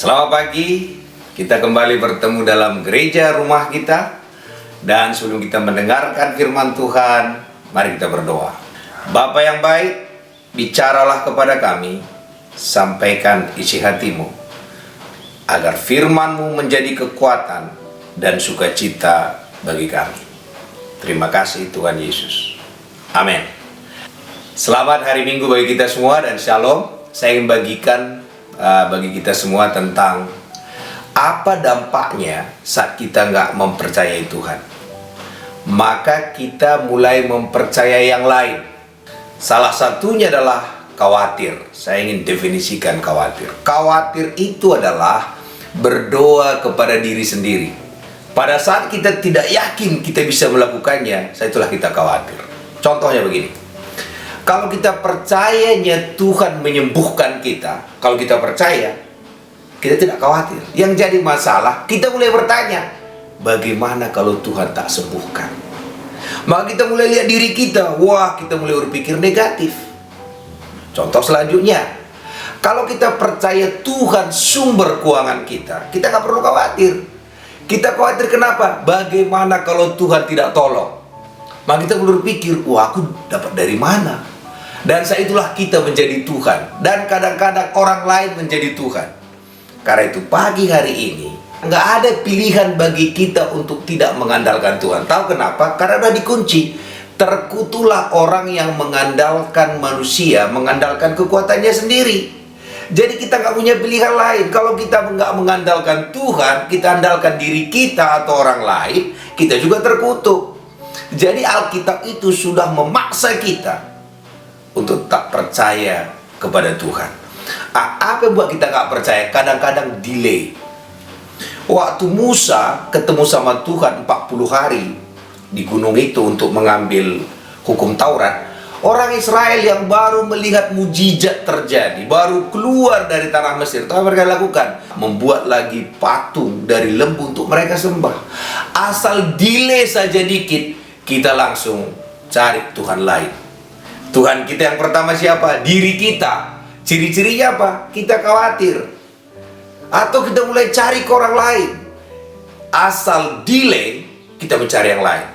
Selamat pagi, kita kembali bertemu dalam gereja rumah kita. Dan sebelum kita mendengarkan firman Tuhan, mari kita berdoa. Bapa yang baik, bicaralah kepada kami, sampaikan isi hatimu, agar firman-Mu menjadi kekuatan dan sukacita bagi kami. Terima kasih Tuhan Yesus. Amin. Selamat hari Minggu bagi kita semua dan shalom. Saya ingin bagikan bagi kita semua tentang apa dampaknya saat kita nggak mempercayai Tuhan. Maka kita mulai mempercayai yang lain. Salah satunya adalah khawatir. Saya ingin definisikan khawatir. Khawatir itu adalah berdoa kepada diri sendiri. Pada saat kita tidak yakin kita bisa melakukannya, itulah kita khawatir. Contohnya begini. Kalau kita percayanya Tuhan menyembuhkan kita, kalau kita percaya, kita tidak khawatir. Yang jadi masalah, kita mulai bertanya, bagaimana kalau Tuhan tak sembuhkan? Maka kita mulai lihat diri kita, kita mulai berpikir negatif. Contoh selanjutnya, kalau kita percaya Tuhan sumber keuangan kita nggak perlu khawatir. Kita khawatir kenapa? Bagaimana kalau Tuhan tidak tolong? Maka kita mulai berpikir, aku dapat dari mana? Dan saat itulah kita menjadi Tuhan. Dan kadang-kadang orang lain menjadi Tuhan. Karena itu pagi hari ini nggak ada pilihan bagi kita untuk tidak mengandalkan Tuhan. Tahu kenapa? Karena udah dikunci. Terkutulah orang yang mengandalkan manusia, mengandalkan kekuatannya sendiri. Jadi kita nggak punya pilihan lain. Kalau kita nggak mengandalkan Tuhan, kita andalkan diri kita atau orang lain, kita juga terkutuk. Jadi Alkitab itu sudah memaksa kita untuk tak percaya kepada Tuhan. Apa yang buat kita nggak percaya? Kadang-kadang delay. Waktu Musa ketemu sama Tuhan 40 hari di gunung itu untuk mengambil hukum Taurat, orang Israel yang baru melihat mujizat terjadi, baru keluar dari tanah Mesir, tahu mereka lakukan? Membuat lagi patung dari lembu untuk mereka sembah. Asal delay saja dikit, kita langsung cari Tuhan lain. Tuhan kita yang pertama siapa? Diri kita. Ciri-cirinya apa? Kita khawatir. Atau kita mulai cari ke orang lain. Asal delay, kita mencari yang lain.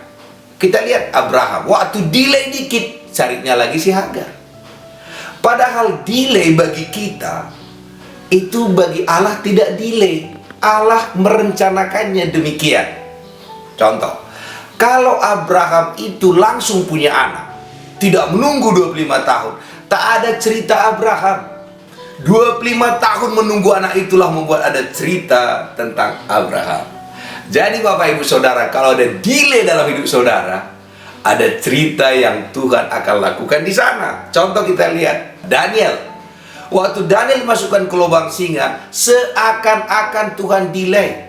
Kita lihat Abraham. Waktu delay dikit, carinya lagi si Hagar. Padahal delay bagi kita, itu bagi Allah tidak delay. Allah merencanakannya demikian. Contoh, kalau Abraham itu langsung punya anak, tidak menunggu 25 tahun. Tak ada cerita Abraham. 25 tahun menunggu anak itulah membuat ada cerita tentang Abraham. Jadi Bapak Ibu Saudara, kalau ada delay dalam hidup saudara, ada cerita yang Tuhan akan lakukan di sana. Contoh kita lihat Daniel. Waktu Daniel dimasukkan ke lubang singa, seakan-akan Tuhan delay.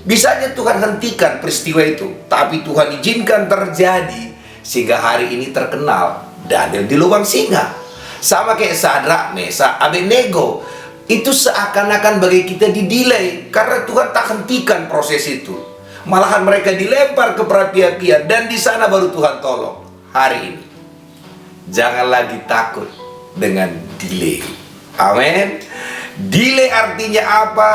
Bisa aja Tuhan hentikan peristiwa itu, tapi Tuhan izinkan terjadi sehingga hari ini terkenal Daniel di lubang singa. Sama kayak Sadrak, Mesak, Abednego. Itu seakan-akan bagi kita di-delay karena Tuhan tak hentikan proses itu. Malahan mereka dilempar ke perapi-apian dan di sana baru Tuhan tolong. Hari ini jangan lagi takut dengan delay. Amin. Delay artinya apa?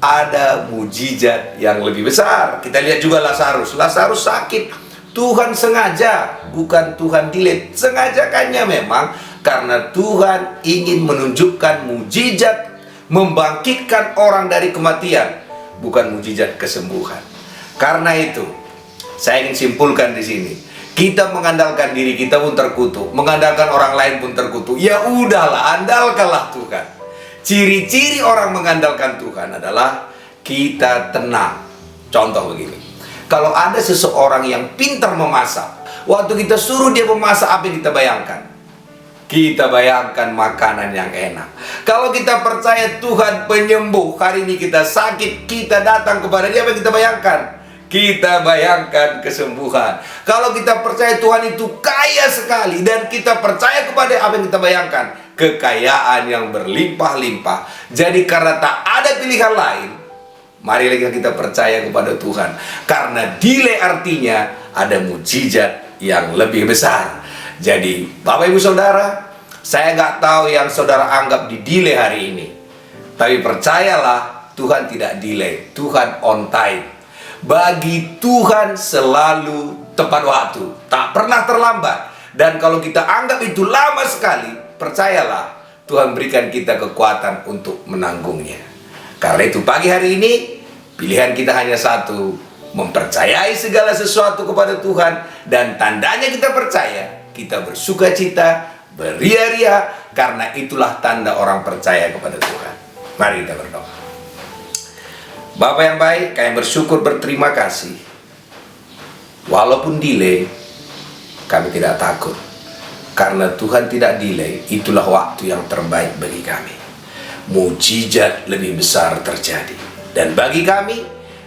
Ada mujizat yang lebih besar. Kita lihat juga Lazarus. Lazarus sakit. Tuhan sengaja, bukan Tuhan delay. Sengajakannya memang karena Tuhan ingin menunjukkan mujizat membangkitkan orang dari kematian, bukan mujizat kesembuhan. Karena itu, saya ingin simpulkan di sini. Kita mengandalkan diri kita pun terkutuk, mengandalkan orang lain pun terkutuk. Ya udahlah, andalkanlah Tuhan. Ciri-ciri orang mengandalkan Tuhan adalah kita tenang. Contoh begini. Kalau ada seseorang yang pintar memasak, waktu kita suruh dia memasak, apa yang kita bayangkan? Kita bayangkan makanan yang enak. Kalau kita percaya Tuhan penyembuh, hari ini kita sakit, kita datang kepada dia, apa yang kita bayangkan? Kita bayangkan kesembuhan. Kalau kita percaya Tuhan itu kaya sekali, dan kita percaya kepada apa yang kita bayangkan? Kekayaan yang berlimpah-limpah. Jadi karena tak ada pilihan lain, mari kita percaya kepada Tuhan. Karena delay artinya ada mujizat yang lebih besar. Jadi Bapak Ibu Saudara, saya nggak tahu yang saudara anggap di delay hari ini. Tapi percayalah, Tuhan tidak delay, Tuhan on time. Bagi Tuhan selalu tepat waktu, tak pernah terlambat. Dan kalau kita anggap itu lama sekali, percayalah, Tuhan berikan kita kekuatan untuk menanggungnya. Karena itu pagi hari ini, pilihan kita hanya satu, mempercayai segala sesuatu kepada Tuhan. Dan tandanya kita percaya, kita bersuka cita, beria-ria, karena itulah tanda orang percaya kepada Tuhan. Mari kita berdoa. Bapa yang baik, kami bersyukur, berterima kasih. Walaupun delay, kami tidak takut. Karena Tuhan tidak delay, itulah waktu yang terbaik bagi kami. Mujizat lebih besar terjadi. Dan bagi kami,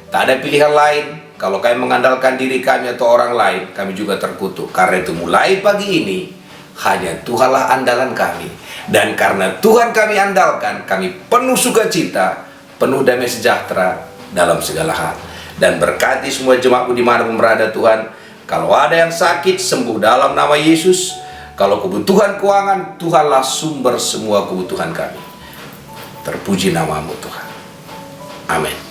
tak ada pilihan lain. Kalau kami mengandalkan diri kami atau orang lain, kami juga terkutuk. Karena itu mulai pagi ini, hanya Tuhanlah andalan kami. Dan karena Tuhan kami andalkan, kami penuh sukacita, penuh damai sejahtera dalam segala hal. Dan berkati semua jemaatmu dimanapun berada Tuhan. Kalau ada yang sakit, sembuh dalam nama Yesus. Kalau kebutuhan keuangan, Tuhanlah sumber semua kebutuhan kami. Terpuji namamu Tuhan. Amin.